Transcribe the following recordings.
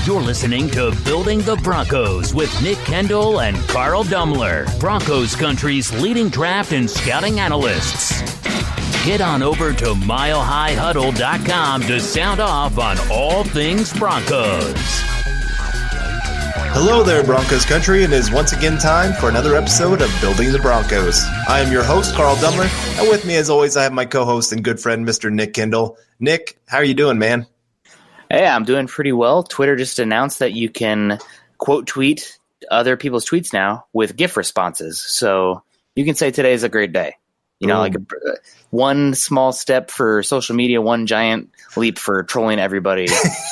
You're listening to Building the Broncos with Nick Kendell and Carl Dumler, Broncos country's leading draft and scouting analysts. Get on over to milehighhuddle.com to sound off on all things Broncos. Hello there, Broncos country, and it is once again time for another episode of Building the Broncos. I am your host, Carl Dumler, and with me, as always, I have my co-host and good friend, Mr. Nick Kendell. Nick, how are you doing, man? Hey, I'm doing pretty well. Twitter just announced that you can quote tweet other people's tweets now with GIF responses. So you can say today is a great day. You know, like one small step for social media, one giant leap for trolling everybody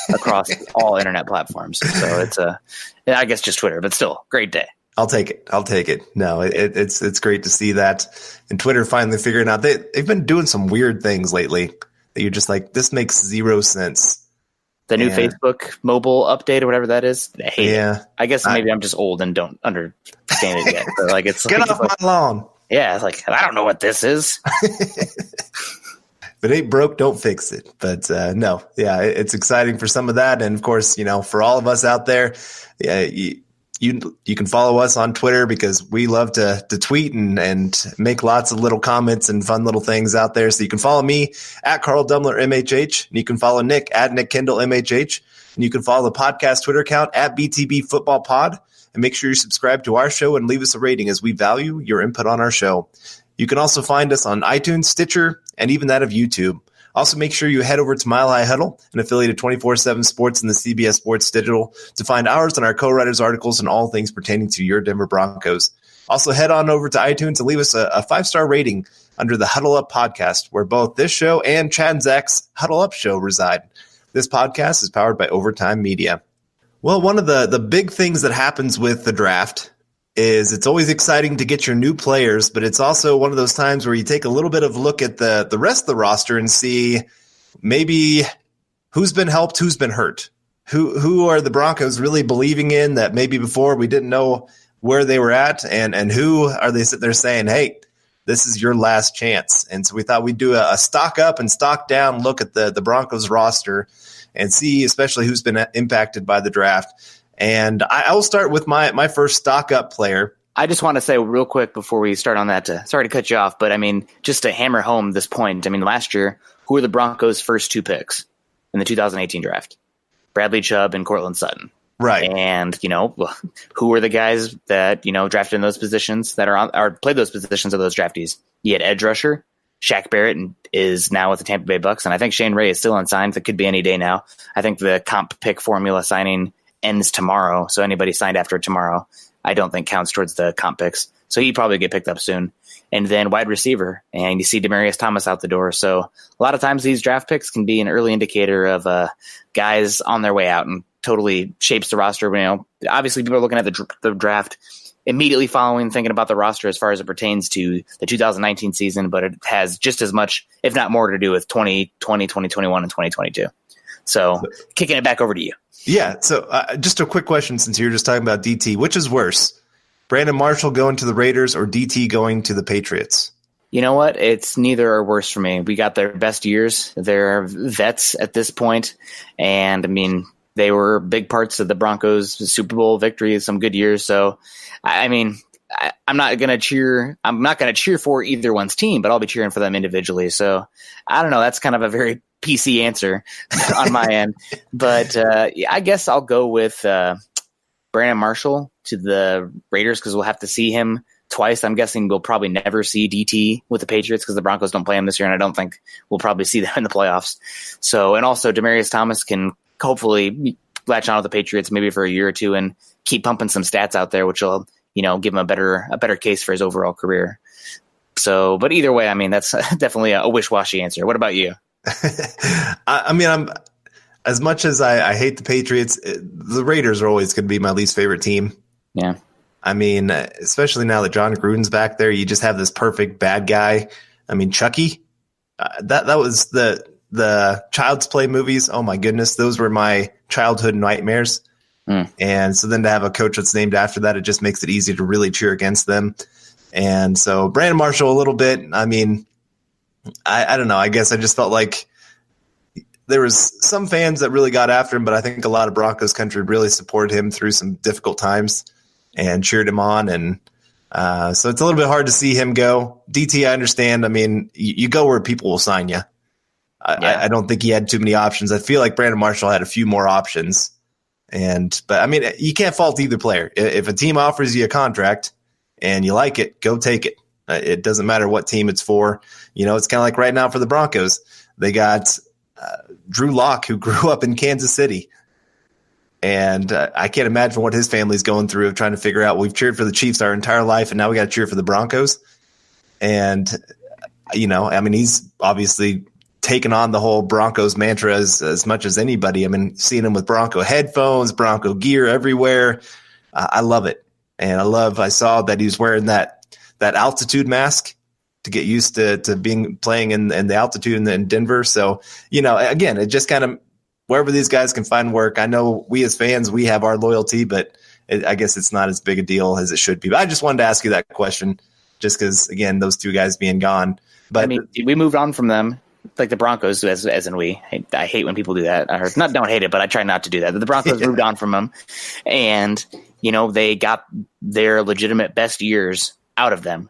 across all internet platforms. So I guess just Twitter, but still, great day. I'll take it. No, it's great to see that. And Twitter finally figuring out they've been doing some weird things lately that you're just like, this makes zero sense. The new Facebook mobile update or whatever that is. I hate it. I guess maybe I'm just old and don't understand it yet. But like, it's get off my lawn. Yeah, it's like, I don't know what this is. If it ain't broke, don't fix it. But no, yeah, it's exciting for some of that. And of course, you know, for all of us out there, you can follow us on Twitter because we love to tweet and make lots of little comments and fun little things out there. So you can follow me at Carl Dumler MHH, and you can follow Nick at Nick Kendell MHH, and you can follow the podcast Twitter account at BTB Football Pod. And make sure you subscribe to our show and leave us a rating as we value your input on our show. You can also find us on iTunes, Stitcher, and even that of YouTube. Also, make sure you head over to Mile High Huddle, an affiliate of 24/7 Sports and the CBS Sports Digital, to find ours and our co-writers' articles and all things pertaining to your Denver Broncos. Also, head on over to iTunes and leave us a 5-star rating under the Huddle Up podcast, where both this show and Chad and Zach's Huddle Up show reside. This podcast is powered by Overtime Media. Well, one of the big things that happens with the draft is it's always exciting to get your new players, but it's also one of those times where you take a little bit of a look at the rest of the roster and see maybe who's been helped, who's been hurt, who are the Broncos really believing in that maybe before we didn't know where they were at, and who are they sitting there saying, hey, this is your last chance. And so we thought we'd do a stock up and stock down look at the Broncos roster and see especially who's been impacted by the draft. And I will start with my first stock-up player. I just want to say real quick before we start on that, sorry to cut you off, but I mean, just to hammer home this point, I mean, last year, who were the Broncos' first two picks in the 2018 draft? Bradley Chubb and Cortland Sutton. Right. And, you know, who were the guys that, you know, drafted in those positions that or played those positions of those draftees? You had edge rusher. Shaq Barrett is now with the Tampa Bay Bucks, and I think Shane Ray is still unsigned. That could be any day now. I think the comp pick formula signing ends tomorrow, so anybody signed after tomorrow I don't think counts towards the comp picks. So he'd probably get picked up soon. And then wide receiver, and you see Demaryius Thomas out the door. So a lot of times these draft picks can be an early indicator of guys on their way out and totally shapes the roster. You know, obviously people are looking at the draft immediately following, thinking about the roster as far as it pertains to the 2019 season, but it has just as much, if not more, to do with 2020, 2021, and 2022. So kicking it back over to you. Yeah, so just a quick question since you were just talking about DT. Which is worse, Brandon Marshall going to the Raiders or DT going to the Patriots? You know what? It's neither are worse for me. We got their best years. They're vets at this point. And, I mean, they were big parts of the Broncos' Super Bowl victory, some good years. So, I mean, I'm not going to cheer for either one's team, but I'll be cheering for them individually. So, I don't know. That's kind of a very PC answer on my end. But I guess I'll go with Brandon Marshall to the Raiders because we'll have to see him twice. I'm guessing we'll probably never see DT with the Patriots because the Broncos don't play him this year, and I don't think we'll probably see them in the playoffs. So, and also Demaryius Thomas can hopefully latch on to the Patriots maybe for a year or two and keep pumping some stats out there, which will, you know, give him a better case for his overall career. So, but either way, I mean, that's definitely a wish-washy answer. What about you? I mean, I'm as much as I hate the Patriots, the Raiders are always going to be my least favorite team. Yeah. I mean, especially now that John Gruden's back there, you just have this perfect bad guy. I mean, Chucky, that was the Child's Play movies. Oh my goodness. Those were my childhood nightmares. And so then to have a coach that's named after that, it just makes it easy to really cheer against them. And so Brandon Marshall a little bit. I mean, I don't know. I guess I just felt like there was some fans that really got after him, but I think a lot of Broncos country really supported him through some difficult times and cheered him on. And so it's a little bit hard to see him go. DT, I understand. I mean, you go where people will sign you. I don't think he had too many options. I feel like Brandon Marshall had a few more options. But I mean, you can't fault either player. If a team offers you a contract and you like it, go take it. It doesn't matter what team it's for. It's kind of like right now for the Broncos. They got Drew Lock, who grew up in Kansas City. And I can't imagine what his family's going through of trying to figure out, we've cheered for the Chiefs our entire life, and now we got to cheer for the Broncos. And, I mean, he's obviously taken on the whole Broncos mantra as much as anybody. I mean, seeing him with Bronco headphones, Bronco gear everywhere. I love it. And I saw that he was wearing that altitude mask to get used to playing in the altitude in Denver. So, again, it just kind of, wherever these guys can find work. I know we as fans, we have our loyalty, but I guess it's not as big a deal as it should be. But I just wanted to ask you that question just because, again, those two guys being gone. But I mean, we moved on from them, like the Broncos, as in we. I hate when people do that. Don't hate it, but I try not to do that. But the Broncos moved on from them, and, they got their legitimate best years out of them.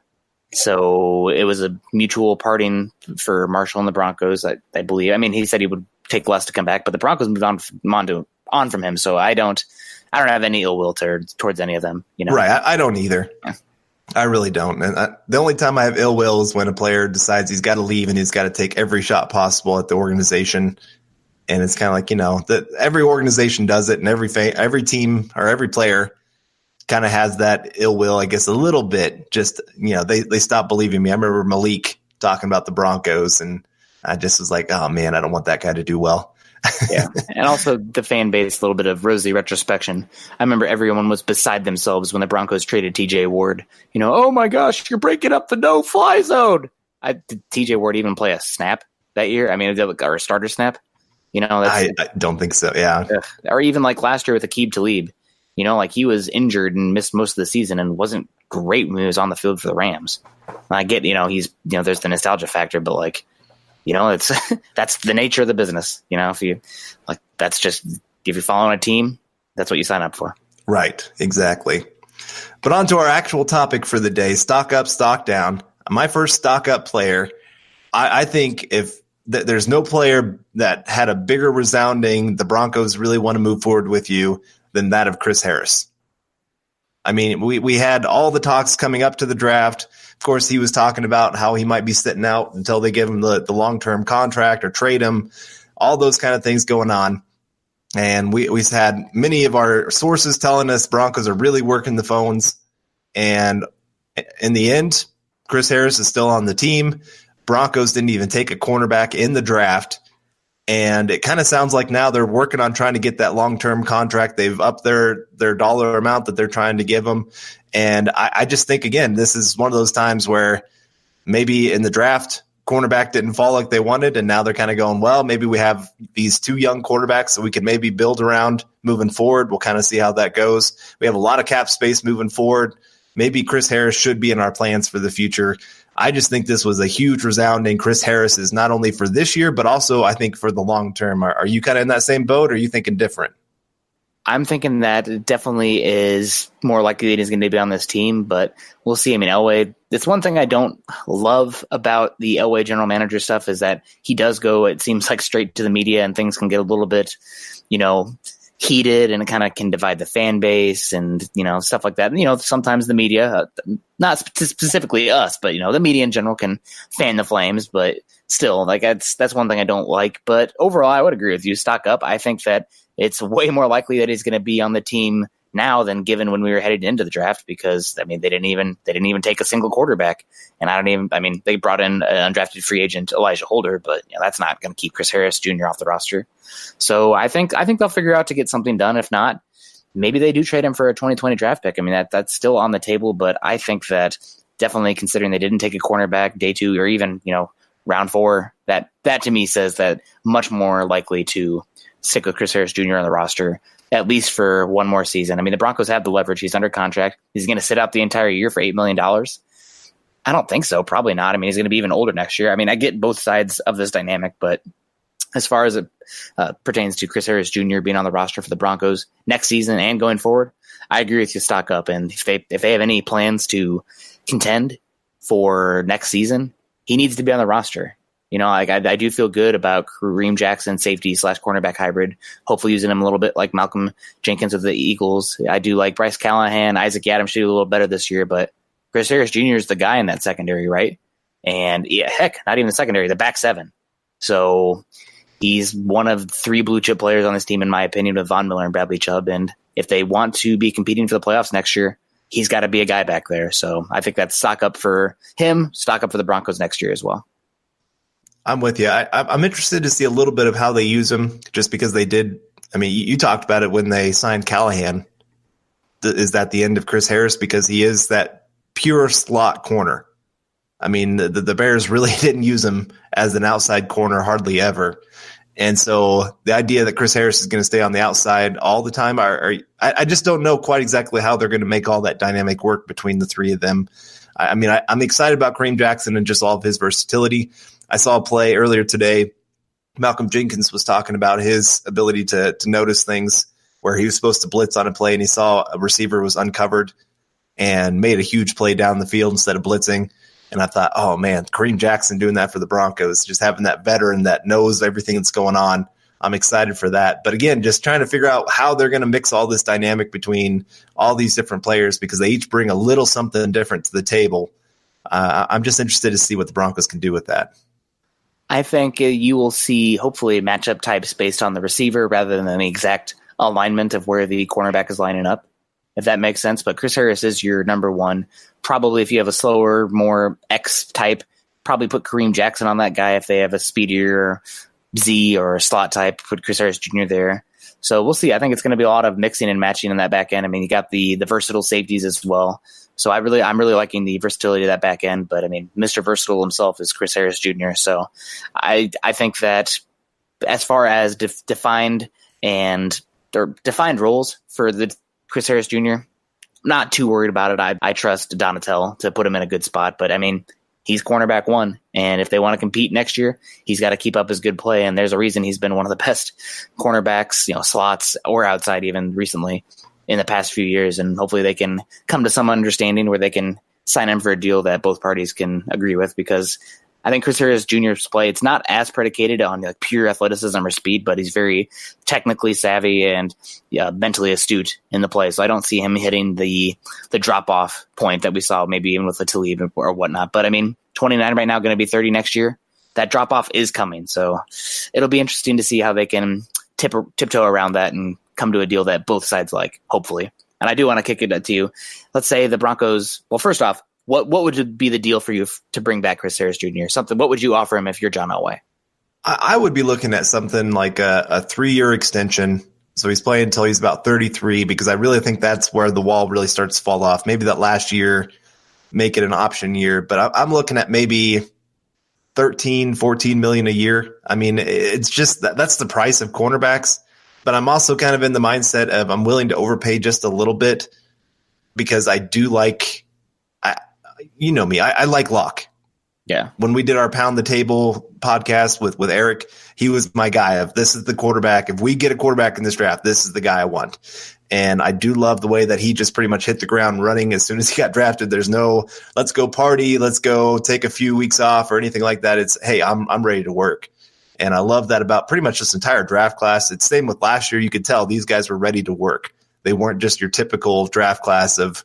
So it was a mutual parting for Marshall and the Broncos, I believe. I mean, he said he would take less to come back, but the Broncos moved on from him. So I don't have any ill will towards any of them. Right? I don't either. Yeah. I really don't. And the only time I have ill will is when a player decides he's got to leave and he's got to take every shot possible at the organization. And it's kind of like that every organization does it, and every team or every player kind of has that ill will, I guess, a little bit. Just they stopped believing me. I remember Malik talking about the Broncos, and I just was like, oh man, I don't want that guy to do well. Yeah. And also the fan base, a little bit of rosy retrospection. I remember everyone was beside themselves when the Broncos traded TJ Ward. Oh my gosh, you're breaking up the no-fly zone. Did TJ Ward even play a snap that year? I mean, or a starter snap? I don't think so. Yeah. Or even like last year with Aqib Talib. He was injured and missed most of the season and wasn't great when he was on the field for the Rams. I get, he's, there's the nostalgia factor, but it's that's the nature of the business. If you that's just, if you're following a team, that's what you sign up for. Right. Exactly. But on to our actual topic for the day, stock up, stock down. My first stock up player, I think there's no player that had a bigger resounding, the Broncos really want to move forward with you, than that of Chris Harris. I mean, we had all the talks coming up to the draft. Of course, he was talking about how he might be sitting out until they give him the long-term contract or trade him, all those kind of things going on. And we've had many of our sources telling us Broncos are really working the phones. And in the end, Chris Harris is still on the team. Broncos didn't even take a cornerback in the draft. And it kind of sounds like now they're working on trying to get that long-term contract. They've upped their dollar amount that they're trying to give them. And I just think, again, this is one of those times where maybe in the draft, cornerback didn't fall like they wanted. And now they're kind of going, well, maybe we have these two young quarterbacks that we could maybe build around moving forward. We'll kind of see how that goes. We have a lot of cap space moving forward. Maybe Chris Harris should be in our plans for the future. I just think this was a huge resounding. Chris Harris is not only for this year, but also I think for the long term. Are you kind of in that same boat, or are you thinking different? I'm thinking that it definitely is more likely that he's going to be on this team, but we'll see. I mean, Elway, it's one thing I don't love about the Elway general manager stuff is that he does go, it seems like, straight to the media, and things can get a little bit, heated, and it kind of can divide the fan base and, stuff like that. And, sometimes the media, not specifically us, but, the media in general can fan the flames, but still, that's one thing I don't like. But overall, I would agree with you. Stock up. I think that it's way more likely that he's going to be on the team now than given when we were headed into the draft, because they didn't even take a single quarterback. And they brought in an undrafted free agent, Elijah Holder, but that's not going to keep Chris Harris Jr. off the roster. So I think they'll figure out to get something done. If not, maybe they do trade him for a 2020 draft pick. I mean, that's still on the table, but I think that definitely, considering they didn't take a cornerback day 2 or even, round 4, that to me says that much more likely to stick with Chris Harris Jr. on the roster, at least for one more season. I mean, the Broncos have the leverage. He's under contract. He's going to sit out the entire year for $8 million. I don't think so. Probably not. I mean, he's going to be even older next year. I mean, I get both sides of this dynamic, but as far as it pertains to Chris Harris Jr. being on the roster for the Broncos next season and going forward, I agree with you, stock up. And if they have any plans to contend for next season, he needs to be on the roster. I do feel good about Kareem Jackson, safety / cornerback hybrid, hopefully using him a little bit like Malcolm Jenkins with the Eagles. I do like Bryce Callahan. Isaac Adams should do a little better this year, but Chris Harris Jr. is the guy in that secondary, right? And not even the secondary, the back seven. So he's one of 3 blue chip players on this team, in my opinion, with Von Miller and Bradley Chubb. And if they want to be competing for the playoffs next year, he's got to be a guy back there. So I think that's stock up for him, stock up for the Broncos next year as well. I'm with you. I'm interested to see a little bit of how they use him, just because they did. I mean, you talked about it when they signed Callahan. Is that the end of Chris Harris? Because he is that pure slot corner. I mean, the Bears really didn't use him as an outside corner hardly ever. And so the idea that Chris Harris is going to stay on the outside all the time, I just don't know quite exactly how they're going to make all that dynamic work between the 3 of them. I mean, I'm excited about Kareem Jackson and just all of his versatility. I saw a play earlier today. Malcolm Jenkins was talking about his ability to notice things where he was supposed to blitz on a play and he saw a receiver was uncovered and made a huge play down the field instead of blitzing. And I thought, oh man, Kareem Jackson doing that for the Broncos, just having that veteran that knows everything that's going on. I'm excited for that. But again, just trying to figure out how they're going to mix all this dynamic between all these different players, because they each bring a little something different to the table. I'm just interested to see what the Broncos can do with that. I think you will see hopefully matchup types based on the receiver rather than the exact alignment of where the cornerback is lining up, if that makes sense. But Chris Harris is your number one. Probably if you have a slower, more X type, probably put Kareem Jackson on that guy. If they have a speedier Z or a slot type, put Chris Harris Jr. there. So we'll see. I think it's going to be a lot of mixing and matching in that back end. I mean, you got the versatile safeties as well. So I'm really liking the versatility of that back end. But I mean, Mr. Versatile himself is Chris Harris Jr. So I think that as far as defined roles for the Chris Harris Jr., not too worried about it. I trust Donatel to put him in a good spot. But I mean, he's cornerback 1. And if they want to compete next year, he's got to keep up his good play. And there's a reason he's been one of the best cornerbacks, slots or outside even recently in the past few years. And hopefully they can come to some understanding where they can sign him for a deal that both parties can agree with, because I think Chris Harris Jr.'s play, it's not as predicated on pure athleticism or speed, but he's very technically savvy and mentally astute in the play. So I don't see him hitting the drop-off point that we saw maybe even with Talib or whatnot. But I mean, 29 right now, going to be 30 next year. That drop-off is coming. So it'll be interesting to see how they can tiptoe around that and come to a deal that both sides like, hopefully. And I do want to kick it to you. Let's say the Broncos, well, first off, what would be the deal for you to bring back Chris Harris Jr.? Something. What would you offer him if you're John Elway? I would be looking at something like a 3-year extension. So he's playing until he's about 33, because I really think that's where the wall really starts to fall off. Maybe that last year, make it an option year. But I'm looking at maybe 13, 14 million a year. I mean, it's just that's the price of cornerbacks. But I'm also kind of in the mindset of I'm willing to overpay just a little bit, because I do like – you know me, I like Locke. Yeah. When we did our Pound the Table podcast with Eric, he was my guy of this is the quarterback. If we get a quarterback in this draft, this is the guy I want. And I do love the way that he just pretty much hit the ground running as soon as he got drafted. There's no let's go party, let's go take a few weeks off or anything like that. It's, hey, I'm ready to work. And I love that about pretty much this entire draft class. It's same with last year. You could tell these guys were ready to work. They weren't just your typical draft class of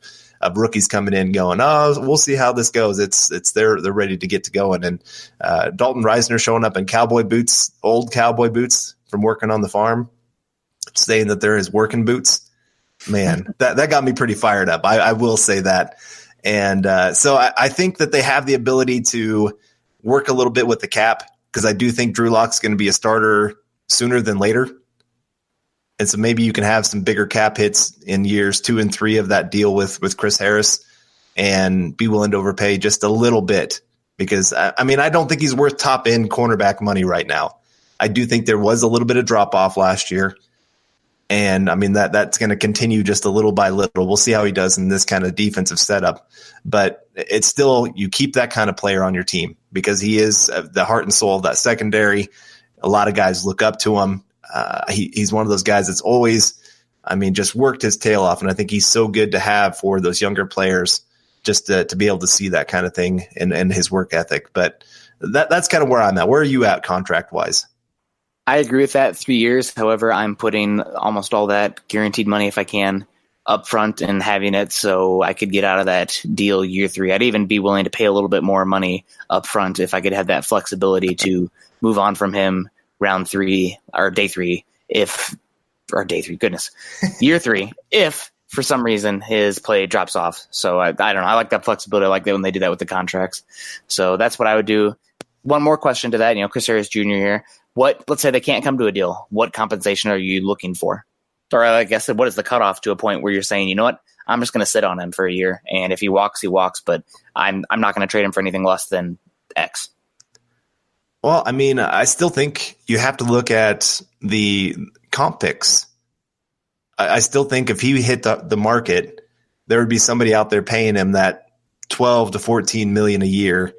rookies coming in going, oh, we'll see how this goes. It's they're ready to get to going. And Dalton Risner showing up in cowboy boots, old cowboy boots from working on the farm, saying that they're his working boots. Man, that got me pretty fired up. I will say that. And so I think that they have the ability to work a little bit with the cap, because I do think Drew Lock's going to be a starter sooner than later. And so maybe you can have some bigger cap hits in years 2 and 3 of that deal with Chris Harris and be willing to overpay just a little bit, because I mean, I don't think he's worth top end cornerback money right now. I do think there was a little bit of drop off last year. And I mean, that's going to continue just a little by little. We'll see how he does in this kind of defensive setup, but it's still, you keep that kind of player on your team because he is the heart and soul of that secondary. A lot of guys look up to him. He's one of those guys that's always, just worked his tail off. And I think he's so good to have for those younger players just to be able to see that kind of thing and his work ethic. But that's kind of where I'm at. Where are you at contract-wise? I agree with that, 3 years. However, I'm putting almost all that guaranteed money, if I can, up front and having it so I could get out of that deal year 3. I'd even be willing to pay a little bit more money up front if I could have that flexibility to move on from him round 3 or day 3 year 3, if for some reason his play drops off. So I don't know. I like that flexibility. I like that when they do that with the contracts. So that's what I would do. One more question to that, Chris Harris Jr. here. Let's say they can't come to a deal. What compensation are you looking for? Or I guess, what is the cutoff to a point where you're saying, you know what, I'm just going to sit on him for a year. And if he walks, he walks, but I'm not going to trade him for anything less than X. Well, I still think you have to look at the comp picks. I still think if he hit the market, there would be somebody out there paying him that 12 to 14 million a year.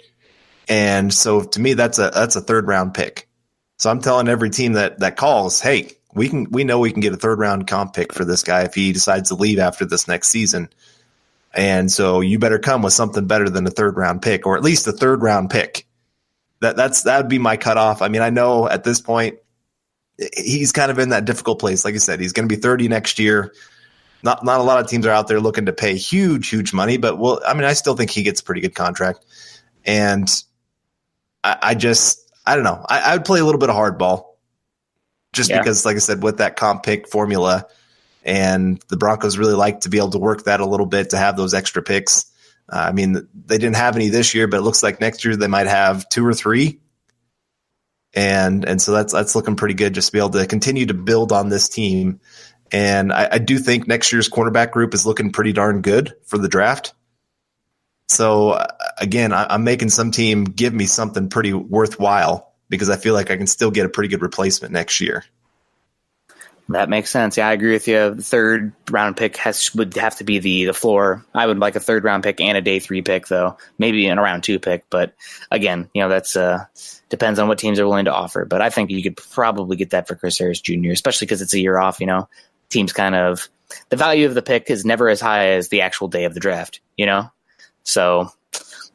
And so to me, that's a third round pick. So I'm telling every team that calls, hey, we know we can get a third round comp pick for this guy if he decides to leave after this next season. And so you better come with something better than a third round pick, or at least a third round pick. That would be my cutoff. I know at this point he's kind of in that difficult place. Like I said, he's going to be 30 next year. Not a lot of teams are out there looking to pay huge money, but I still think he gets a pretty good contract. And I don't know. I would play a little bit of hardball just because, like I said, with that comp pick formula, and the Broncos really like to be able to work that a little bit to have those extra picks. They didn't have any this year, but it looks like next year they might have 2 or 3. And so that's looking pretty good, just to be able to continue to build on this team. And I do think next year's cornerback group is looking pretty darn good for the draft. So again, I'm making some team give me something pretty worthwhile because I feel like I can still get a pretty good replacement next year. That makes sense. Yeah, I agree with you. The third round pick would have to be the floor. I would like a third round pick and a day 3 pick, though, maybe an round 2 pick. But again, that's depends on what teams are willing to offer. But I think you could probably get that for Chris Harris Jr., especially because it's a year off. Teams the value of the pick is never as high as the actual day of the draft. So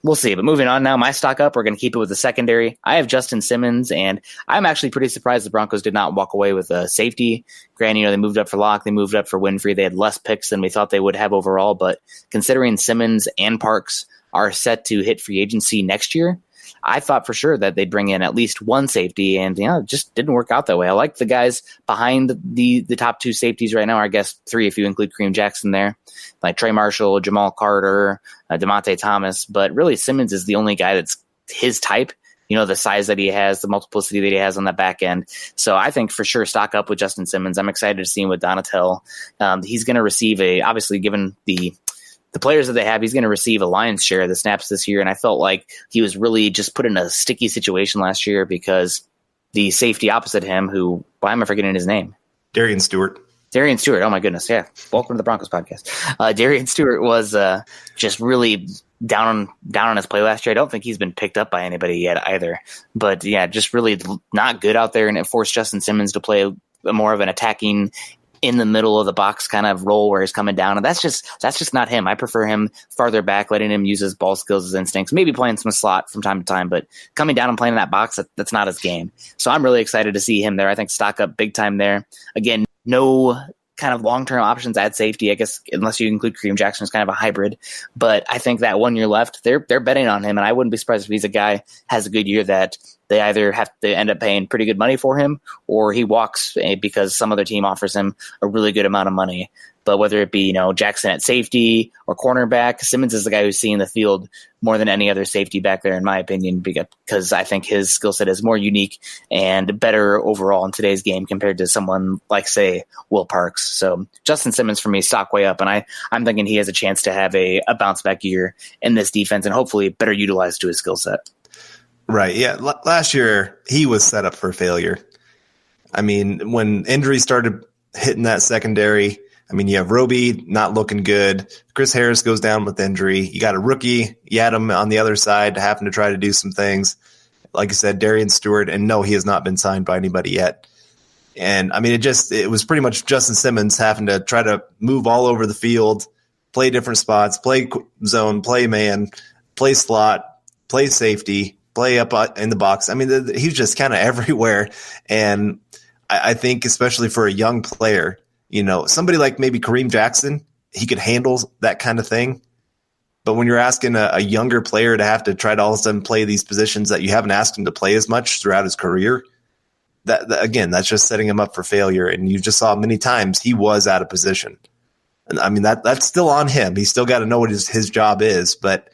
we'll see. But moving on now, my stock up, we're going to keep it with the secondary. I have Justin Simmons, and I'm actually pretty surprised the Broncos did not walk away with a safety. Granted, they moved up for Locke, they moved up for Winfrey. They had less picks than we thought they would have overall, but considering Simmons and Parks are set to hit free agency next year, I thought for sure that they'd bring in at least one safety, and it just didn't work out that way. I like the guys behind the top 2 safeties right now, or I guess 3 if you include Kareem Jackson there, like Trey Marshall, Jamal Carter, DeMonte Thomas. But really, Simmons is the only guy that's his type. The size that he has, the multiplicity that he has on the back end. So I think for sure stock up with Justin Simmons. I'm excited to see him with Donatel. He's going to receive obviously given the players that they have, he's going to receive a lion's share of the snaps this year. And I felt like he was really just put in a sticky situation last year because the safety opposite him, why am I forgetting his name? Darian Stewart. Oh my goodness. Yeah. Welcome to the Broncos podcast. Darian Stewart was just really down on his play last year. I don't think he's been picked up by anybody yet either, but yeah, just really not good out there. And it forced Justin Simmons to play more of an attacking in the middle of the box kind of role where he's coming down. And that's just not him. I prefer him farther back, letting him use his ball skills, his instincts, maybe playing some slot from time to time, but coming down and playing in that box, that's not his game. So I'm really excited to see him there. I think stock up big time there. Again, no kind of long-term options at safety, I guess, unless you include Kareem Jackson as kind of a hybrid. But I think that 1 year left, they're betting on him, and I wouldn't be surprised if he's a guy has a good year that they either have to end up paying pretty good money for him or he walks because some other team offers him a really good amount of money. But whether it be, Jackson at safety or cornerback, Simmons is the guy who's seeing the field more than any other safety back there, in my opinion, because I think his skill set is more unique and better overall in today's game compared to someone like, say, Will Parks. So Justin Simmons, for me, stock way up, and I'm thinking he has a chance to have a bounce-back year in this defense and hopefully better utilized to his skill set. Right, yeah. Last year, he was set up for failure. When injuries started hitting that secondary, you have Roby not looking good. Chris Harris goes down with injury. You got a rookie, Yadam, on the other side having to try to do some things. like I said, Darian Stewart, and no, he has not been signed by anybody yet. And I mean, it was pretty much Justin Simmons having to try to move all over the field, play different spots, play zone, play man, play slot, play safety, play up in the box. I mean, he's just kind of everywhere. And I think especially for a young player, somebody like maybe Kareem Jackson, he could handle that kind of thing. But when you're asking a younger player to have to try to all of a sudden play these positions that you haven't asked him to play as much throughout his career, that again, that's just setting him up for failure. And you just saw many times he was out of position. And I mean, that's still on him. He's still got to know what his job is, but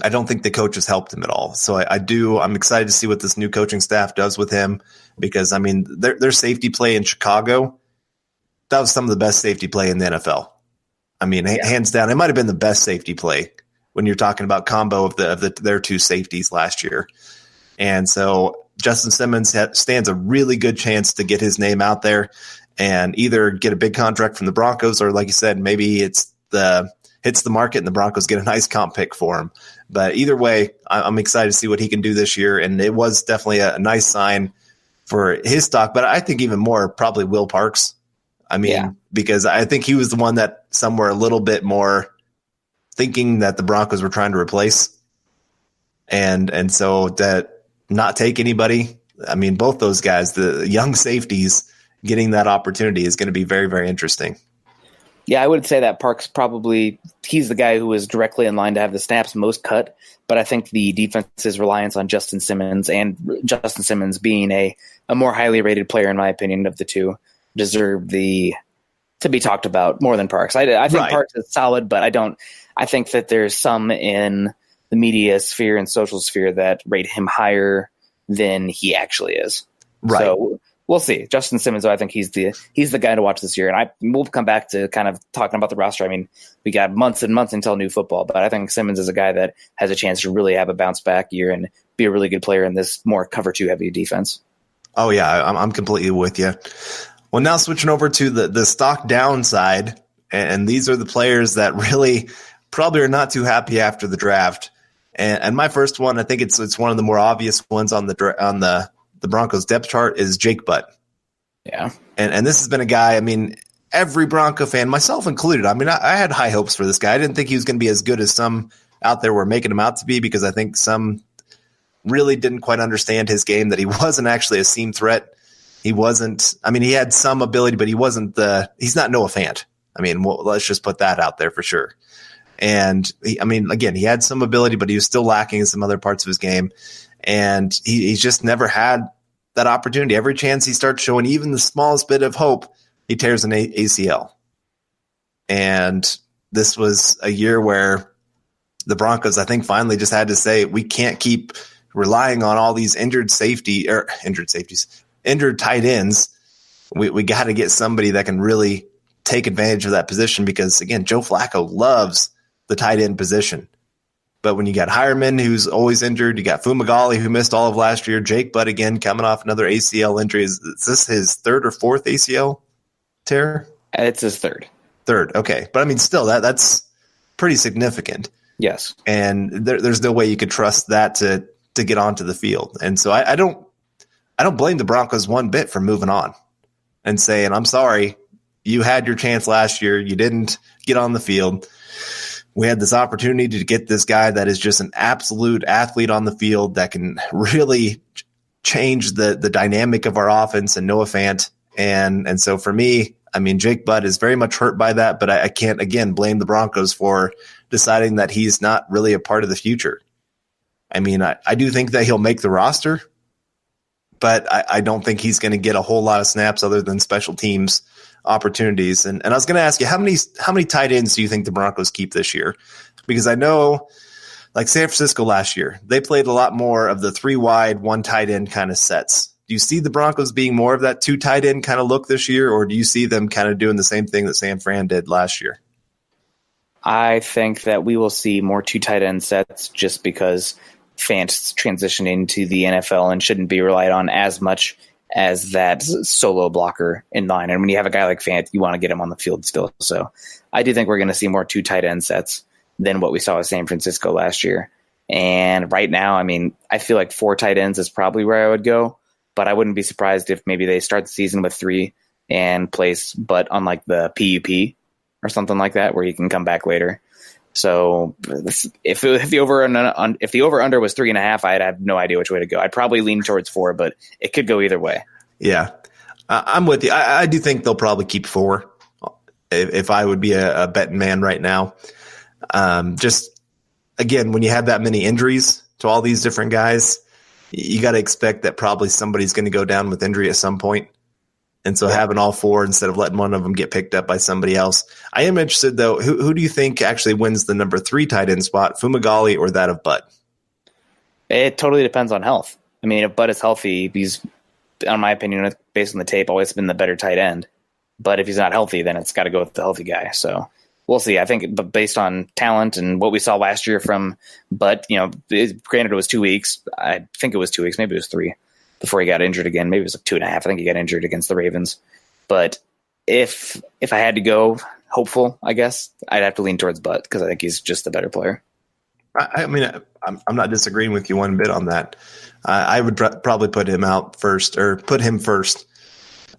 I don't think the coach has helped him at all. So I'm excited to see what this new coaching staff does with him, because I mean, their safety play in Chicago, that was some of the best safety play in the NFL. I mean, hands down, it might have been the best safety play when you're talking about combo of their two safeties last year. And so Justin Simmons stands a really good chance to get his name out there and either get a big contract from the Broncos, or like you said, maybe hits the market and the Broncos get a nice comp pick for him. But either way, I'm excited to see what he can do this year. And it was definitely a nice sign for his stock, but I think even more probably Will Parks. I mean, because I think he was the one that somewhere a little bit more thinking that the Broncos were trying to replace. And so that not take anybody. I mean, both those guys, the young safeties, getting that opportunity is going to be very, very interesting. Yeah, I would say that Parks he's the guy who was directly in line to have the snaps most cut. But I think the defense's reliance on Justin Simmons, and Justin Simmons being a more highly rated player, in my opinion, of the two, deserve to be talked about more than Parks. I think Parks is solid, but I think that there's some in the media sphere and social sphere that rate him higher than he actually is. Right. So we'll see. Justin Simmons, though, I think he's the guy to watch this year. And we'll come back to kind of talking about the roster. I mean, we got months and months until new football, but I think Simmons is a guy that has a chance to really have a bounce back year and be a really good player in this more cover two heavy defense. Oh yeah, I'm completely with you. Well, now switching over to the stock downside, and these are the players that really probably are not too happy after the draft. And my first one, I think it's one of the more obvious ones on the Broncos depth chart, is Jake Butt. Yeah. And this has been a guy, I mean, every Bronco fan, myself included, I mean, I had high hopes for this guy. I didn't think he was going to be as good as some out there were making him out to be, because I think some really didn't quite understand his game, that he wasn't actually a seam threat. He wasn't, I mean, he had some ability, but he's not Noah Fant. I mean, let's just put that out there for sure. And again, he had some ability, but he was still lacking in some other parts of his game. And he's just never had that opportunity. Every chance he starts showing even the smallest bit of hope, he tears an ACL. And this was a year where the Broncos, I think, finally just had to say, we can't keep relying on all these injured tight ends. We got to get somebody that can really take advantage of that position, because again, Joe Flacco loves the tight end position. But when you got Hireman, who's always injured, you got Fumagalli, who missed all of last year, Jake Butt again coming off another ACL injury. Is this his third or fourth ACL tear? It's his third. Third, okay. But I mean, still, that's pretty significant. Yes. And there's no way you could trust that to get onto the field. And so I don't blame the Broncos one bit for moving on and saying, I'm sorry, you had your chance last year. You didn't get on the field. We had this opportunity to get this guy that is just an absolute athlete on the field that can really change the dynamic of our offense, and Noah Fant. And so for me, I mean, Jake Butt is very much hurt by that, but I can't, again, blame the Broncos for deciding that he's not really a part of the future. I mean, I do think that he'll make the roster, but I don't think he's going to get a whole lot of snaps other than special teams opportunities. And I was going to ask you, how many tight ends do you think the Broncos keep this year? Because I know, like San Francisco last year, they played a lot more of the 3 wide, 1 tight end kind of sets. Do you see the Broncos being more of that 2 tight end kind of look this year, or do you see them kind of doing the same thing that San Fran did last year? I think that we will see more 2 tight end sets, just because Fant's transitioning to the NFL and shouldn't be relied on as much as that solo blocker in line. And when you have a guy like Fant, you want to get him on the field still. So I do think we're going to see more 2 tight end sets than what we saw with San Francisco last year. And right now, I mean, I feel like 4 tight ends is probably where I would go, but I wouldn't be surprised if maybe they start the season with 3 and place Butt on like the PUP or something like that, where he can come back later. So if the over under was 3.5, I'd have no idea which way to go. I'd probably lean towards 4, but it could go either way. Yeah, I'm with you. I do think they'll probably keep 4 if I would be a betting man right now. Just again, when you have that many injuries to all these different guys, you got to expect that probably somebody's going to go down with injury at some point. And so having all 4 instead of letting one of them get picked up by somebody else. I am interested, though. Who do you think actually wins the number 3 tight end spot, Fumagalli or that of Butt? It totally depends on health. I mean, if Butt is healthy, he's, in my opinion, based on the tape, always been the better tight end. But if he's not healthy, then it's got to go with the healthy guy. So we'll see. I think, but based on talent and what we saw last year from Butt, granted it was 2 weeks. I think it was 2 weeks. Maybe it was 3 before he got injured again. Maybe it was like 2.5. I think he got injured against the Ravens. But if I had to go hopeful, I guess I'd have to lean towards Butt because I think he's just the better player. I mean, I'm not disagreeing with you one bit on that. I would probably put him out first or put him first.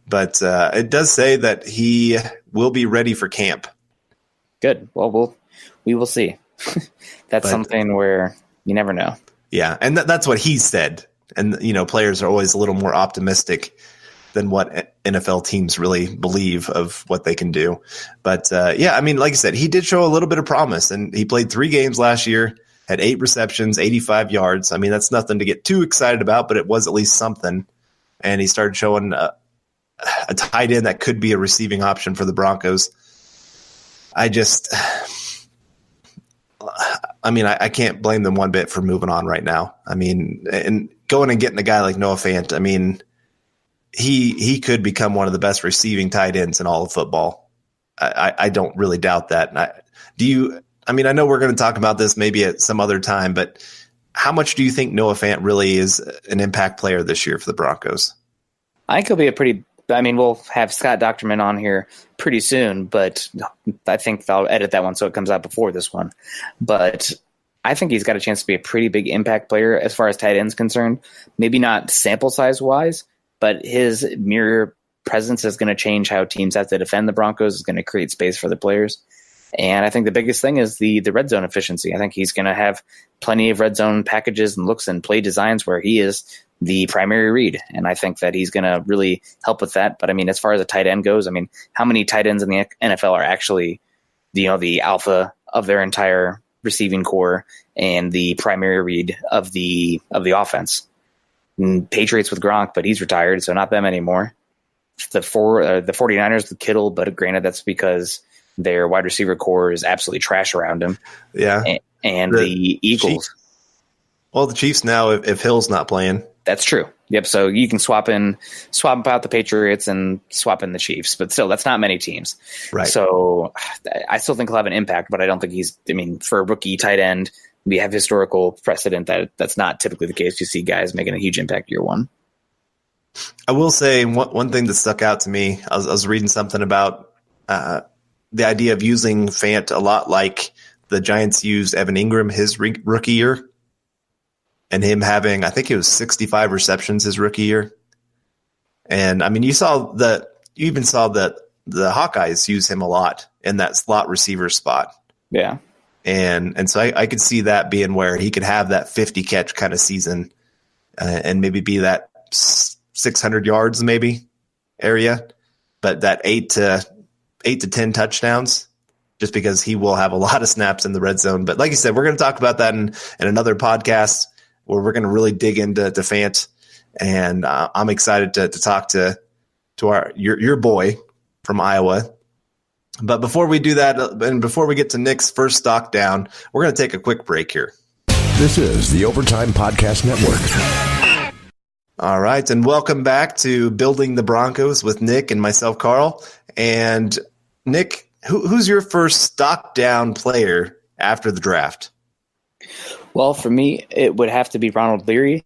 But it does say that he will be ready for camp. Good. Well, we will see. That's something where you never know. Yeah, and that's what he said. And, players are always a little more optimistic than what NFL teams really believe of what they can do. But, I mean, like I said, he did show a little bit of promise. And he played 3 games last year, had 8 receptions, 85 yards. I mean, that's nothing to get too excited about, but it was at least something. And he started showing a tight end that could be a receiving option for the Broncos. I can't blame them one bit for moving on right now. I mean, and going and getting a guy like Noah Fant, I mean, he could become one of the best receiving tight ends in all of football. I don't really doubt that. I know we're going to talk about this maybe at some other time, but how much do you think Noah Fant really is an impact player this year for the Broncos? I think he'll be we'll have Scott Docterman on here pretty soon, but I think I'll edit that one so it comes out before this one. But I think he's got a chance to be a pretty big impact player as far as tight end's concerned. Maybe not sample size wise, but his mere presence is going to change how teams have to defend the Broncos. Is going to create space for the players. And I think the biggest thing is the red zone efficiency. I think he's going to have plenty of red zone packages and looks and play designs where he is the primary read. And I think that he's going to really help with that. But I mean, as far as a tight end goes, I mean, how many tight ends in the NFL are actually, the alpha of their entire receiving core and the primary read of the offense? Patriots with Gronk, but he's retired, so not them anymore. The 49ers with Kittle, but granted, that's because their wide receiver core is absolutely trash around him. Yeah. And the Eagles. The Chiefs now, if Hill's not playing. That's true. Yep. So you can swap out the Patriots and swap in the Chiefs, but still, that's not many teams. Right. So I still think he'll have an impact, but I don't think for a rookie tight end, we have historical precedent that's not typically the case. You see guys making a huge impact year one. I will say one thing that stuck out to me. I was reading something about the idea of using Fant a lot like the Giants used Evan Ingram his rookie year. And him having, I think it was 65 receptions his rookie year. And I mean, you even saw the Hawkeyes use him a lot in that slot receiver spot. Yeah. And so I could see that being where he could have that 50 catch kind of season and maybe be that 600 yards maybe area, but that 8 to 10 touchdowns, just because he will have a lot of snaps in the red zone. But like you said, we're going to talk about that in another podcast, where we're going to really dig into Fant, and I'm excited to talk to your boy from Iowa. But before we do that, and before we get to Nick's first stock down, we're going to take a quick break here. This is the Overtime Podcast Network. All right, and welcome back to Building the Broncos with Nick and myself, Carl. And Nick, who's your first stock down player after the draft? Well, for me, it would have to be Ronald Leary.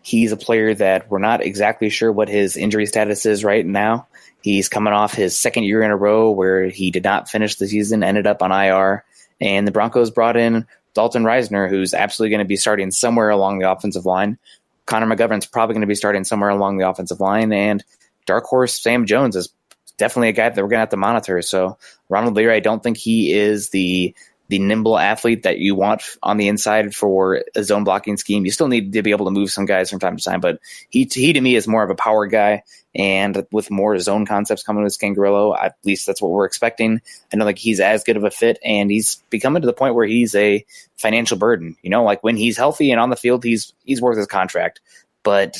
He's a player that we're not exactly sure what his injury status is right now. He's coming off his second year in a row where he did not finish the season, ended up on IR, and the Broncos brought in Dalton Risner, who's absolutely going to be starting somewhere along the offensive line. Connor McGovern's probably going to be starting somewhere along the offensive line. And dark horse Sam Jones is definitely a guy that we're going to have to monitor. So Ronald Leary, I don't think he is the nimble athlete that you want on the inside for a zone blocking scheme. You still need to be able to move some guys from time to time, but he to me is more of a power guy, and with more zone concepts coming with Scangarello, at least that's what we're expecting. I don't think he's as good of a fit, and he's becoming to the point where he's a financial burden. Like when he's healthy and on the field, he's worth his contract, but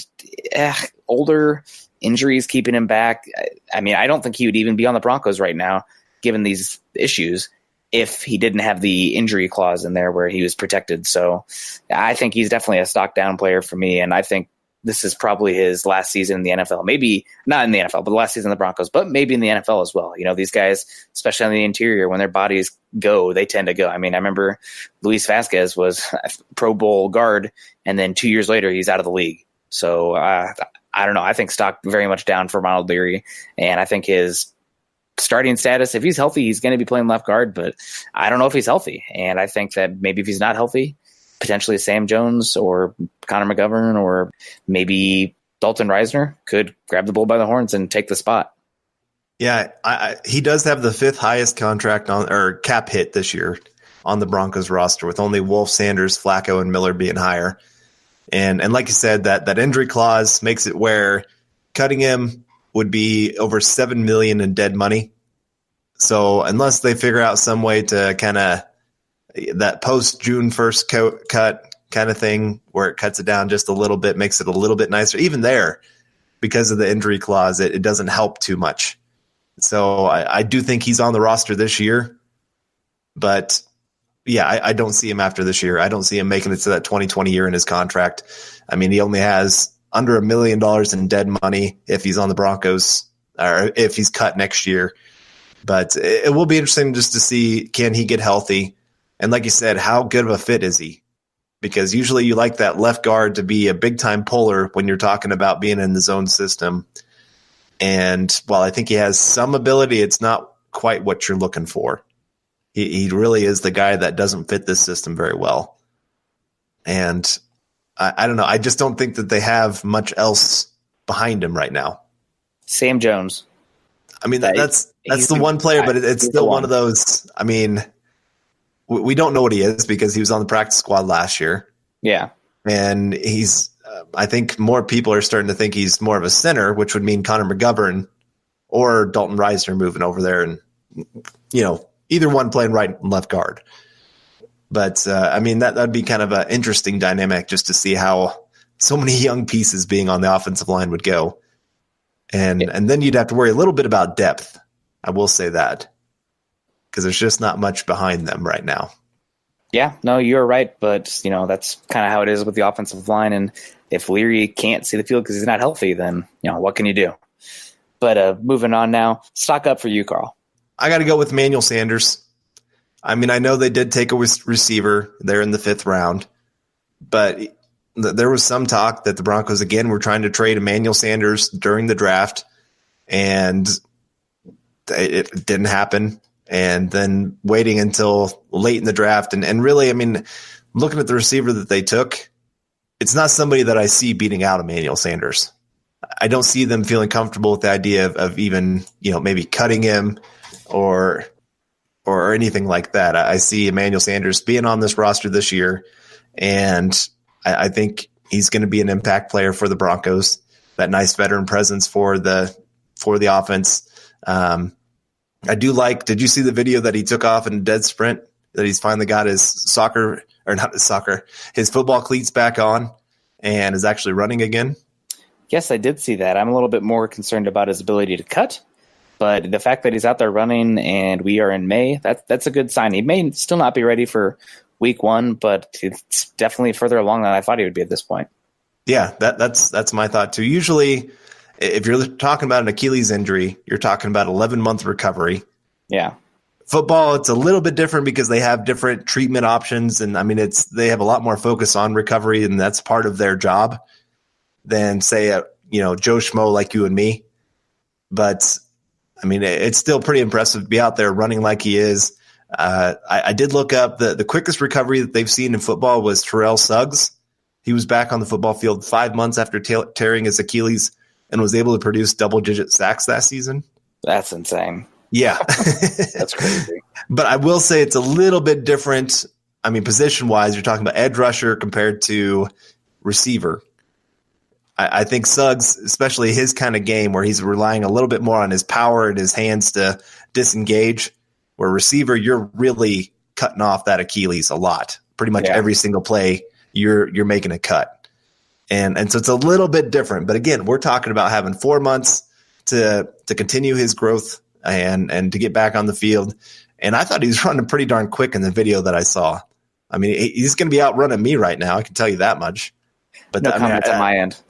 older injuries keeping him back. I mean, I don't think he would even be on the Broncos right now, given these issues, if he didn't have the injury clause in there where he was protected. So I think he's definitely a stock down player for me. And I think this is probably his last season in the NFL, maybe not in the NFL, but the last season in the Broncos, but maybe in the NFL as well. These guys, especially on the interior, when their bodies go, they tend to go. I mean, I remember Luis Vasquez was a Pro Bowl guard, and then 2 years later, he's out of the league. So I don't know. I think stock very much down for Ronald Leary, and I think his starting status, if he's healthy, he's going to be playing left guard, but I don't know if he's healthy. And I think that maybe if he's not healthy, potentially Sam Jones or Connor McGovern or maybe Dalton Risner could grab the bull by the horns and take the spot. Yeah, he does have the 5th highest contract or cap hit this year on the Broncos roster, with only Wolf, Sanders, Flacco, and Miller being higher. And like you said, that injury clause makes it where cutting him would be over $7 million in dead money. So unless they figure out some way to kind of that post June 1st cut kind of thing, where it cuts it down just a little bit, makes it a little bit nicer, even there, because of the injury clause, it doesn't help too much. So I do think he's on the roster this year, but yeah, I don't see him after this year. I don't see him making it to that 2020 year in his contract. I mean, he only has under $1 million in dead money if he's on the Broncos, or if he's cut next year. But it will be interesting just to see, can he get healthy? And like you said, how good of a fit is he? Because usually you like that left guard to be a big-time puller when you're talking about being in the zone system. And while I think he has some ability, it's not quite what you're looking for. He really is the guy that doesn't fit this system very well. And I don't know. I just don't think that they have much else behind him right now. Sam Jones. I mean, that's the one player, but it's still one of those. I mean, we don't know what he is because he was on the practice squad last year. Yeah. And he's, I think more people are starting to think he's more of a center, which would mean Connor McGovern or Dalton Risner moving over there and, either one playing right and left guard. But, I mean, that'd be kind of an interesting dynamic just to see how so many young pieces being on the offensive line would go. And then you'd have to worry a little bit about depth. I will say that, because there's just not much behind them right now. Yeah, no, you're right. But, that's kind of how it is with the offensive line. And if Leary can't see the field because he's not healthy, then, what can you do? But moving on now, stock up for you, Carl. I got to go with Emmanuel Sanders. I mean, I know they did take a receiver there in the 5th round, but there was some talk that the Broncos, again, were trying to trade Emmanuel Sanders during the draft, and it didn't happen. And then waiting until late in the draft. And really, I mean, looking at the receiver that they took, it's not somebody that I see beating out Emmanuel Sanders. I don't see them feeling comfortable with the idea of even, maybe cutting him or anything like that. I see Emmanuel Sanders being on this roster this year, and I think he's going to be an impact player for the Broncos, that nice veteran presence for the offense. I do like, did you see the video that he took off in a dead sprint, that he's finally got his his football cleats back on and is actually running again? Yes, I did see that. I'm a little bit more concerned about his ability to cut, but the fact that he's out there running and we are in May, that's a good sign. He may still not be ready for week 1, but it's definitely further along than I thought he would be at this point. Yeah, that's my thought too. Usually, if you're talking about an Achilles injury, you're talking about 11-month recovery. Yeah. Football, it's a little bit different because they have different treatment options. And I mean, they have a lot more focus on recovery, and that's part of their job than say, Joe Schmo like you and me. But I mean, it's still pretty impressive to be out there running like he is. I did look up the quickest recovery that they've seen in football was Terrell Suggs. He was back on the football field 5 months after tearing his Achilles and was able to produce double-digit sacks that season. That's insane. Yeah. That's crazy. But I will say it's a little bit different. I mean, position-wise, you're talking about edge rusher compared to receiver. I think Suggs, especially his kind of game where he's relying a little bit more on his power and his hands to disengage, where receiver, you're really cutting off that Achilles a lot. Pretty much every single play, you're making a cut. And so it's a little bit different. But again, we're talking about having 4 months to continue his growth and to get back on the field. And I thought he was running pretty darn quick in the video that I saw. I mean, he's going to be outrunning me right now. I can tell you that much. But no comment on my end.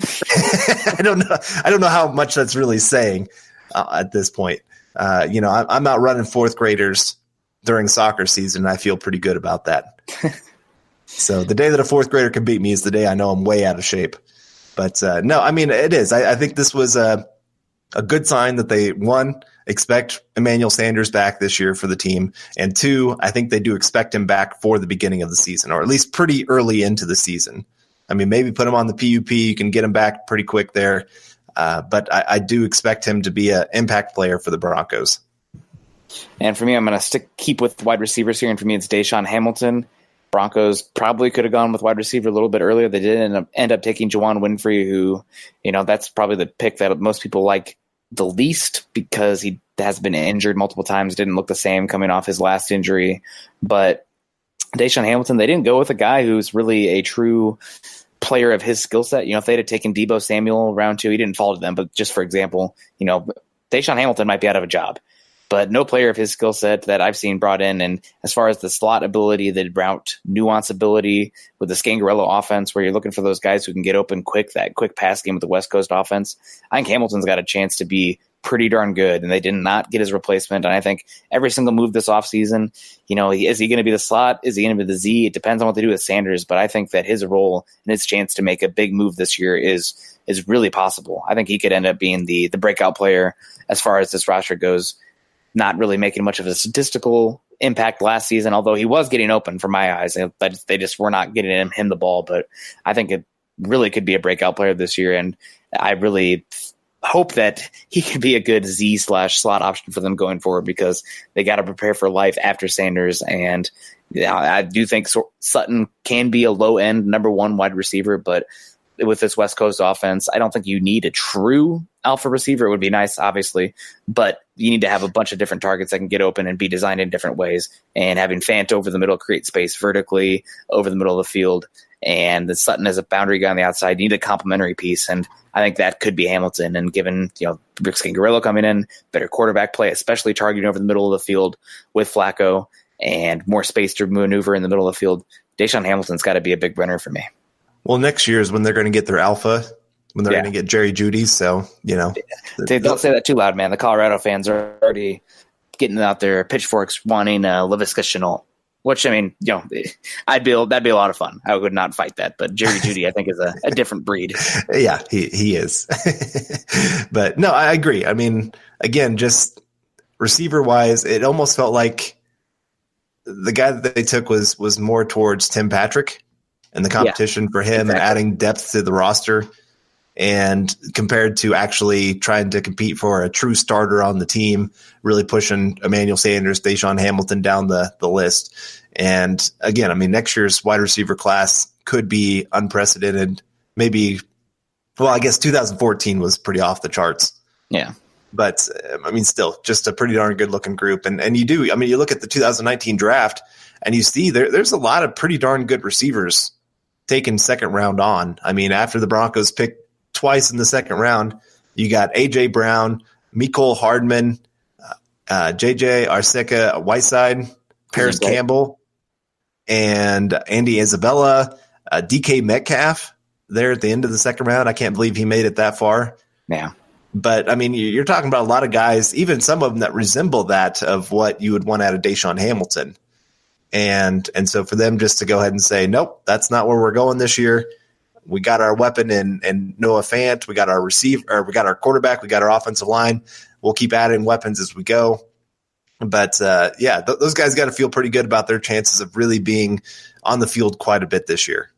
I don't know how much that's really saying at this point. I'm outrunning fourth graders during soccer season, and I feel pretty good about that. So the day that a fourth grader can beat me is the day I know I'm way out of shape. But no, I mean, it is. I think this was a good sign that they, one, expect Emmanuel Sanders back this year for the team, and two, I think they do expect him back for the beginning of the season, or at least pretty early into the season. I mean, maybe put him on the PUP. You can get him back pretty quick there. But I do expect him to be an impact player for the Broncos. And for me, I'm going to keep with wide receivers here. And for me, it's Deshaun Hamilton. Broncos probably could have gone with wide receiver a little bit earlier. They did end up taking Juwan Winfrey, who, that's probably the pick that most people like the least because he has been injured multiple times, didn't look the same coming off his last injury. But Deshaun Hamilton, they didn't go with a guy who's really a true player of his skill set. If they'd have taken Deebo Samuel round 2, he didn't fall to them. But just for example, Deshaun Hamilton might be out of a job, but no player of his skill set that I've seen brought in. And as far as the slot ability, the route nuance ability with the Scangarello offense, where you're looking for those guys who can get open quick, that quick pass game with the West Coast offense, I think Hamilton's got a chance to be pretty darn good, and they did not get his replacement. And I think every single move this offseason, is he going to be the slot? Is he going to be the Z? It depends on what they do with Sanders, but I think that his role and his chance to make a big move this year is really possible. I think he could end up being the breakout player as far as this roster goes, not really making much of a statistical impact last season, although he was getting open for my eyes. They just were not getting him the ball, but I think it really could be a breakout player this year, and I really hope that he can be a good Z/slot option for them going forward, because they got to prepare for life after Sanders. And I do think Sutton can be a low end number 1 wide receiver, but with this West Coast offense, I don't think you need a true alpha receiver. It would be nice, obviously, but you need to have a bunch of different targets that can get open and be designed in different ways. And having Fant over the middle create space vertically over the middle of the field, and the Sutton as a boundary guy on the outside, you need a complementary piece. And I think that could be Hamilton. And given, Rick Scangarello coming in, better quarterback play, especially targeting over the middle of the field with Flacco and more space to maneuver in the middle of the field, Deshaun Hamilton's got to be a big winner for me. Well, next year is when they're going to get their alpha, when they're going to get Jerry Jeudy. So, Don't say that too loud, man. The Colorado fans are already getting out their pitchforks wanting Laviska Shenault. Which, that'd be a lot of fun. I would not fight that. But Jerry Jeudy, I think, is a different breed. Yeah, he is. But no, I agree. I mean, again, just receiver-wise, it almost felt like the guy that they took was more towards Tim Patrick and the competition for him and adding depth to the roster, and compared to actually trying to compete for a true starter on the team, really pushing Emmanuel Sanders, Deshaun Hamilton down the list. And again, next year's wide receiver class could be unprecedented. Maybe, I guess 2014 was pretty off the charts. Yeah. But still just a pretty darn good looking group. And you look at the 2019 draft and you see there's a lot of pretty darn good receivers taken second round on. After the Broncos picked twice in the second round, you got AJ Brown, Mecole Hardman, JJ Arcega-Whiteside, Paris Campbell, and Andy Isabella, DK Metcalf there at the end of the second round. I can't believe he made it that far. Yeah. But you're talking about a lot of guys, even some of them that resemble that of what you would want out of Deshaun Hamilton. And so for them just to go ahead and say, nope, that's not where we're going this year. We got our weapon in Noah Fant. We got our receiver, or we got our quarterback. We got our offensive line. We'll keep adding weapons as we go. But those guys got to feel pretty good about their chances of really being on the field quite a bit this year.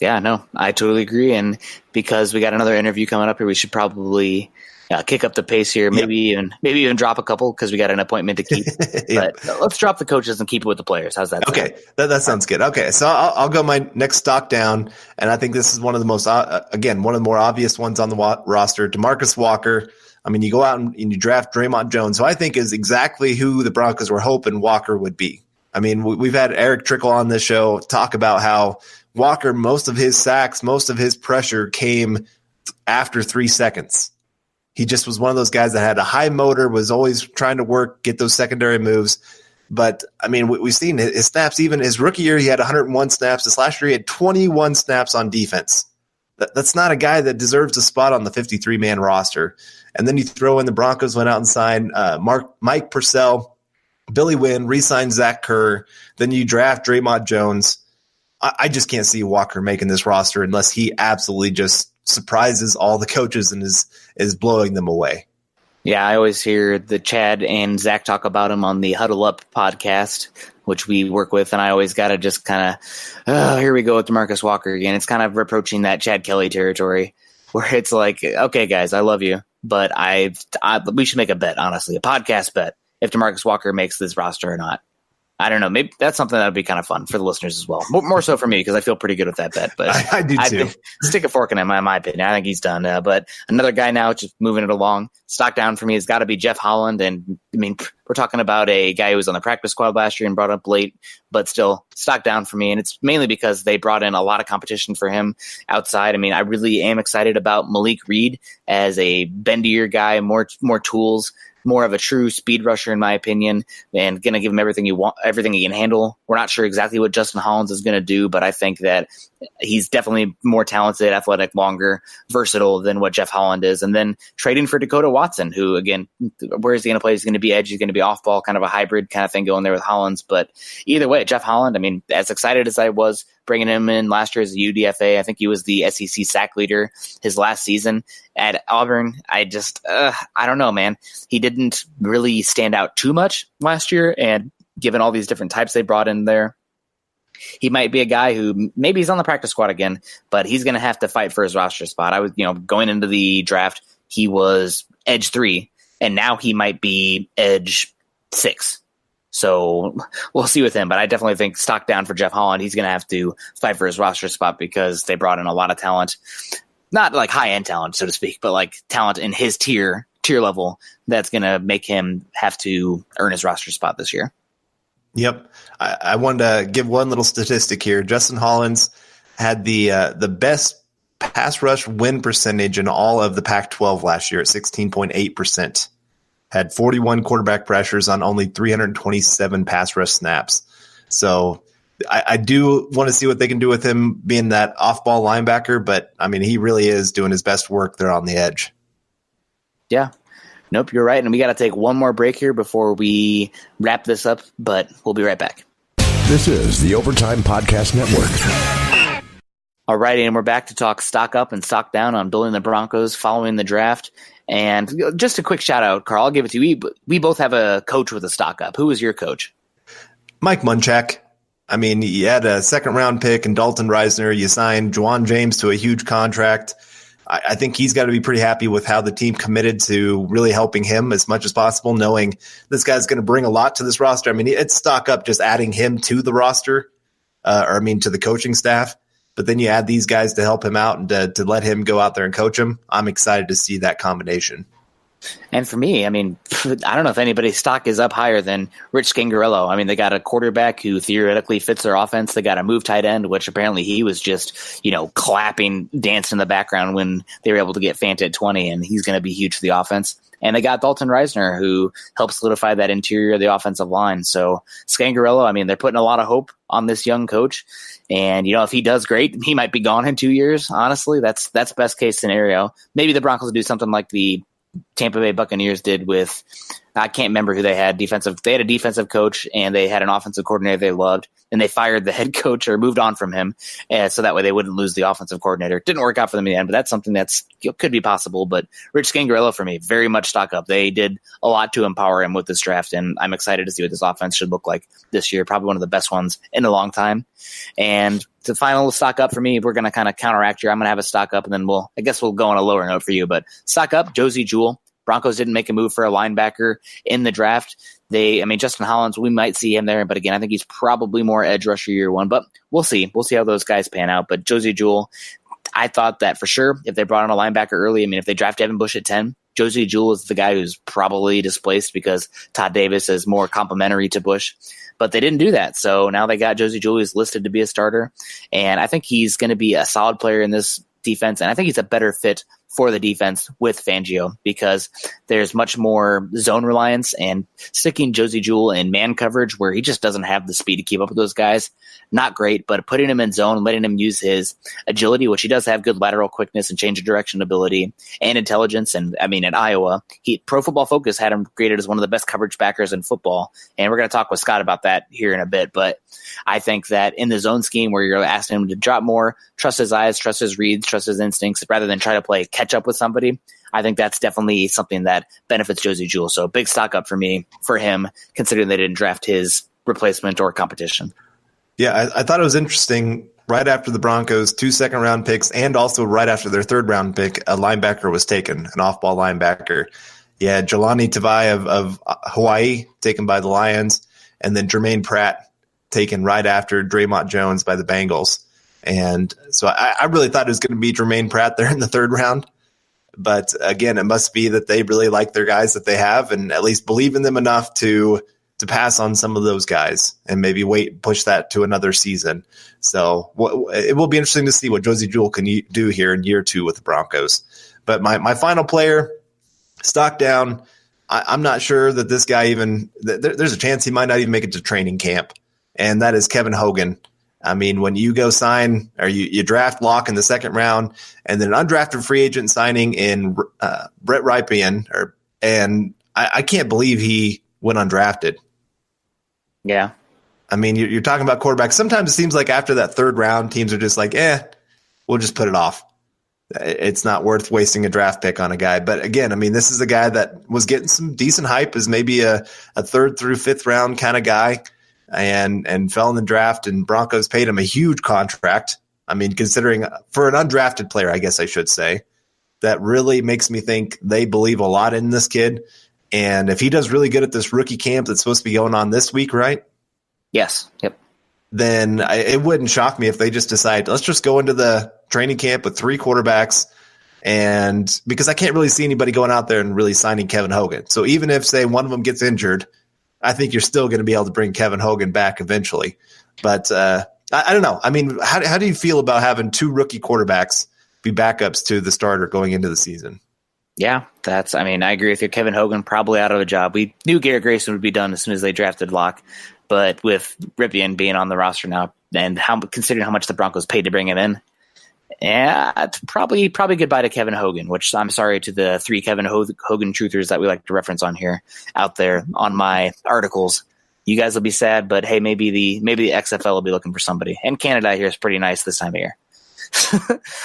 Yeah, no, I totally agree. And because we got another interview coming up here, we should probably kick up the pace here. Maybe even drop a couple because we got an appointment to keep. But let's drop the coaches and keep it with the players. How's that? Okay, that sounds good. Okay, so I'll go my next stock down, and I think this is one of the most one of the more obvious ones on the roster. DeMarcus Walker. I mean, you go out and you draft Dre'Mont Jones, who I think is exactly who the Broncos were hoping Walker would be. I mean, we've had Eric Trickle on this show talk about how Walker, most of his sacks, most of his pressure came after 3 seconds. He just was one of those guys that had a high motor, was always trying to work, get those secondary moves. But, I mean, we've seen his snaps. Even his rookie year, he had 101 snaps. This last year, he had 21 snaps on defense. That's not a guy that deserves a spot on the 53-man roster. And then you throw in the Broncos went out and signed Mike Purcell, Billy Wynn, re-signed Zach Kerr. Then you draft Dre'Mont Jones. I just can't see Walker making this roster unless he absolutely just surprises all the coaches and is blowing them away. Yeah, I always hear the Chad and Zach talk about him on the Huddle Up podcast, which we work with, and I always got to just kind of, here we go with DeMarcus Walker again. It's kind of approaching that Chad Kelly territory where it's like, okay, guys, I love you, but we should make a bet, honestly, a podcast bet, if DeMarcus Walker makes this roster or not. I don't know. Maybe that's something that would be kind of fun for the listeners as well. More so for me because I feel pretty good with that bet. But I do too. Stick a fork in him, in my opinion. I think he's done. But another guy now, just moving it along, stock down for me has got to be Jeff Holland. And I mean, we're talking about a guy who was on the practice squad last year and brought up late, but still stock down for me. And it's mainly because they brought in a lot of competition for him outside. I mean, I really am excited about Malik Reed as a bendier guy, more tools, more of a true speed rusher, in my opinion, and going to give him everything he can handle. We're not sure exactly what Justin Hollins is going to do, but I think that he's definitely more talented, athletic, longer, versatile than what Jeff Holland is. And then trading for Dakota Watson, who, again, where is he going to play? He's going to be edge. He's going to be off ball, kind of a hybrid kind of thing going there with Hollins. But either way, Jeff Holland, I mean, as excited as I was bringing him in last year as a UDFA, I think he was the SEC sack leader his last season at Auburn. I don't know, man. He didn't really stand out too much last year. And given all these different types they brought in there, he might be a guy who maybe he's on the practice squad again, but he's going to have to fight for his roster spot. I was, going into the draft, he was edge 3, and now he might be edge 6. So we'll see with him, but I definitely think stock down for Jeff Holland. He's going to have to fight for his roster spot because they brought in a lot of talent, not like high-end talent, so to speak, but like talent in his tier level that's going to make him have to earn his roster spot this year. Yep. I wanted to give one little statistic here. Justin Hollins had the best pass rush win percentage in all of the Pac-12 last year at 16.8%. Had 41 quarterback pressures on only 327 pass rush snaps. So I do want to see what they can do with him being that off-ball linebacker, but, I mean, he really is doing his best work there on the edge. Yeah. Nope, you're right. And we got to take one more break here before we wrap this up, but we'll be right back. This is the Overtime Podcast Network. All righty, and we're back to talk stock up and stock down on building the Broncos following the draft. And just a quick shout out, Carl, I'll give it to you. We both have a coach with a stock up. Who was your coach? Mike Munchak. I mean, you had a second-round pick in Dalton Risner. You signed Juwan James to a huge contract. I think he's got to be pretty happy with how the team committed to really helping him as much as possible, knowing this guy's going to bring a lot to this roster. I mean, it's stock up just adding him to the roster, to the coaching staff. But then you add these guys to help him out and to let him go out there and coach him. I'm excited to see that combination. And for me, I mean, I don't know if anybody's stock is up higher than Rich Scangarello. I mean, they got a quarterback who theoretically fits their offense. They got a move tight end, which apparently he was just, clapping, dancing in the background when they were able to get Fanta at 20, and he's going to be huge for the offense. And they got Dalton Risner, who helped solidify that interior of the offensive line. So Scangarello, I mean, they're putting a lot of hope on this young coach. And, if he does great, he might be gone in 2 years. Honestly, that's best case scenario. Maybe the Broncos will do something like the Tampa Bay Buccaneers did with I can't remember who they had. They had a defensive coach and they had an offensive coordinator they loved, and they fired the head coach or moved on from him. So that way they wouldn't lose the offensive coordinator. It didn't work out for them in the end, but that's something that's could be possible. But Rich Scangarello, for me, very much stock up. They did a lot to empower him with this draft, and I'm excited to see what this offense should look like this year. Probably one of the best ones in a long time. And the final stock up for me, we're going to kind of counteract here. I'm going to have a stock up, and then we'll go on a lower note for you. But stock up, Josie Jewell. Broncos didn't make a move for a linebacker in the draft. Justin Hollins, we might see him there, but again, I think he's probably more edge rusher year one, but we'll see. We'll see how those guys pan out. But Josie Jewell, I thought that for sure, if they brought on a linebacker early, if they draft Devin Bush at 10, Josie Jewell is the guy who's probably displaced because Todd Davis is more complimentary to Bush. But they didn't do that. So now they got Josie Jewell, who's listed to be a starter. And I think he's going to be a solid player in this defense. And I think he's a better fit for the defense with Fangio because there's much more zone reliance, and sticking Josie Jewell in man coverage where he just doesn't have the speed to keep up with those guys. Not great, but putting him in zone, letting him use his agility, which he does have good lateral quickness and change of direction ability and intelligence. And at Iowa, Pro Football Focus had him graded as one of the best coverage backers in football. And we're going to talk with Scott about that here in a bit. But I think that in the zone scheme where you're asking him to drop more, trust his eyes, trust his reads, trust his instincts, rather than try to play catch up with somebody, I think that's definitely something that benefits Josie Jewell. So big stock up for me for him, considering they didn't draft his replacement or competition. Yeah, I thought it was interesting. Right after the Broncos, 2 second-round picks, and also right after their third-round pick, a linebacker was taken, an off-ball linebacker. Yeah, Jelani Tavai of Hawaii, taken by the Lions, and then Jermaine Pratt, taken right after Dre'Mont Jones by the Bengals. And so I really thought it was going to be Jermaine Pratt there in the third round. But again, it must be that they really like their guys that they have and at least believe in them enough to pass on some of those guys and maybe push that to another season. So it will be interesting to see what Josie Jewell can do here in year 2 with the Broncos. But my final player, stock down. I'm not sure that this guy there's a chance he might not even make it to training camp, and that is Kevin Hogan. When you go sign or you draft Locke in the second round and then an undrafted free agent signing in Brett Rypien, and I can't believe he went undrafted. Yeah. You're talking about quarterbacks. Sometimes it seems like after that third round, teams are just like, we'll just put it off. It's not worth wasting a draft pick on a guy. But again, this is a guy that was getting some decent hype as maybe a third through fifth round kind of guy and fell in the draft, and Broncos paid him a huge contract. Considering for an undrafted player, I guess I should say, that really makes me think they believe a lot in this kid. And if he does really good at this rookie camp that's supposed to be going on this week, right? Yes. Yep. Then it wouldn't shock me if they just decide, let's just go into the training camp with 3 quarterbacks. And because I can't really see anybody going out there and really signing Kevin Hogan. So even if, say, one of them gets injured, I think you're still going to be able to bring Kevin Hogan back eventually. But I don't know. How do you feel about having 2 rookie quarterbacks be backups to the starter going into the season? Yeah, I agree with you. Kevin Hogan probably out of a job. We knew Garrett Grayson would be done as soon as they drafted Locke, but with Rypien being on the roster now and considering how much the Broncos paid to bring him in, it's probably goodbye to Kevin Hogan, which I'm sorry to the 3 Kevin Hogan truthers that we like to reference on here out there on my articles. You guys will be sad, but hey, maybe the XFL will be looking for somebody. And Canada here is pretty nice this time of year.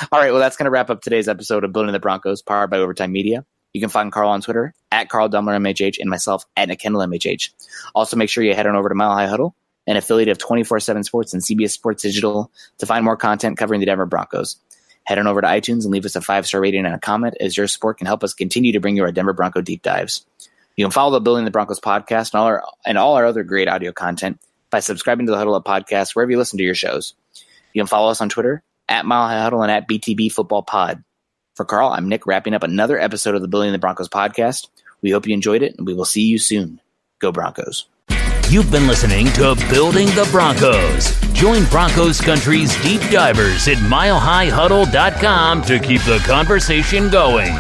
All right, well, that's going to wrap up today's episode of Building the Broncos, powered by Overtime Media. You can find Carl on Twitter at Carl Dumler MHH and myself at Kendell MHH. Also, make sure you head on over to Mile High Huddle, an affiliate of 24/7 Sports and CBS Sports Digital, to find more content covering the Denver Broncos. Head on over to iTunes and leave us a 5-star rating and a comment, as your support can help us continue to bring you our Denver Bronco deep dives. You can follow the Building the Broncos podcast and all our other great audio content by subscribing to the Huddle Up podcast wherever you listen to your shows. You can follow us on Twitter at Mile High Huddle and at BTB Football Pod. For Carl, I'm Nick, wrapping up another episode of the Building the Broncos podcast. We hope you enjoyed it, and we will see you soon. Go Broncos. You've been listening to Building the Broncos. Join Broncos Country's deep divers at milehighhuddle.com to keep the conversation going.